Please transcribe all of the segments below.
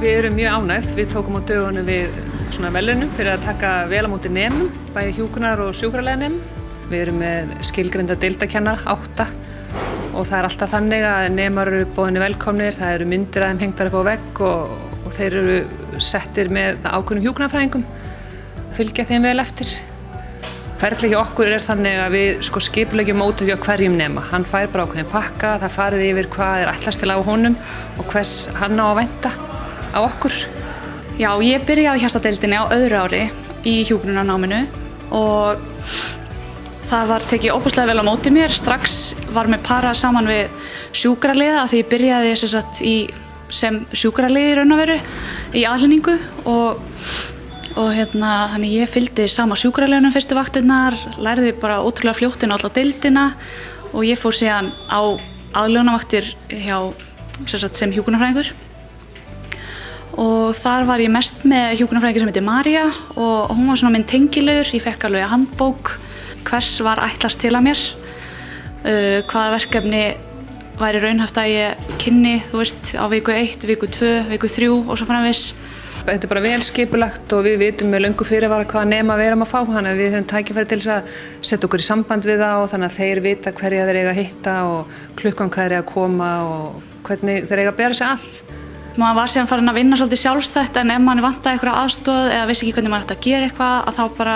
Við erum mjög ánægð. Við tókum á dögunum við svona verðlaunum fyrir að taka vel á móti nemum, bæði hjúkrunar- og sjúkraliðanemum. Við erum með skilgreinda deildakennara, 8, og það er alltaf þannig að nemar eru boðinni velkomnir, það eru myndir af þeim hengtar upp á vegg og þeir eru settir með ákveðnum hjúkrunarfræðingum, fylgja þeim vel eftir. Ferli hjá okkur er þannig að við skipuleggjum móttöku á hverjum nema. Hann fær bara ákveðinn pakka, það farið yfir hvað er ætlast til á honum og hvers hann á að vænta á okkur. Já, ég byrjaði hjartadeildinni á öðru ári í hjúkrunarnáminu og það var tekið óbúslega vel á móti mér. Strax var mér parað saman við sjúkraliða því ég byrjaði sem sjúkraliði í raun og veru í aðhlynningu og þannig ég fylgdi sama sjúkraliðunum fyrstu vaktirnar, lærði bara ótrúlega fljótt inn á alla deildina og ég fór síðan á aðlögunarvaktir sem hjúkrunarfræðingur. Og þar var ég mest með hjúkrunarfræðingi sem heitir María og hún var svona minn tengiliður. Ég fekk alveg handbók hvers var ætlast til að mér, hvaða verkefni væri raunhæft að ég kynni, á viku 1, viku 2, viku 3 og svo framvegis. Þetta er bara vel skipulagt og við vitum með löngu fyrirvara hvaða nema við erum að fá, þannig að við höfum tækifæri til þess að setja okkur í samband við þá og þannig að þeir vita hverja þeir eiga að hitta og klukkan hvað þeir eiga að koma og hvernig þeir eiga að bera sig að. Maður var síðan farin að vinna svolítið sjálfstætt en ef manni vantaði eitthvað aðstoð eða vissi ekki hvernig maður ætti að gera eitthvað að þá bara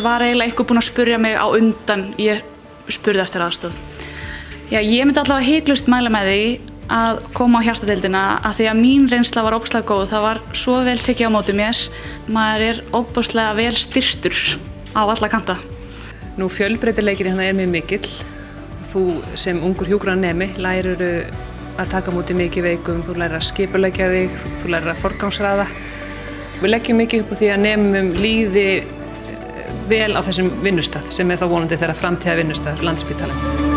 var eiginlega eitthvað búinn að spurja mig á undan ég spurði eftir aðstoð. Já, ég myndi allavega hiklaust mæla með því að koma á hjartadeildina af því að mín reynsla var óbúslega góð. Það var svo vel tekið á móti mér. Maður er óbúslega vel styrktur á alla kanta. Nú fjölbreytileikinn hérna er mjög mikill. Þú sem ungur hjúkrunarnemi lærir að taka á móti mikið veikum, þú lærir að skipuleggja þig, þú lærir að forgangsraða. Við leggjum mikið upp á því að nemum líði vel á þessum vinnustað sem er þá vonandi þeirra framtíða vinnustað, Landspítalinn.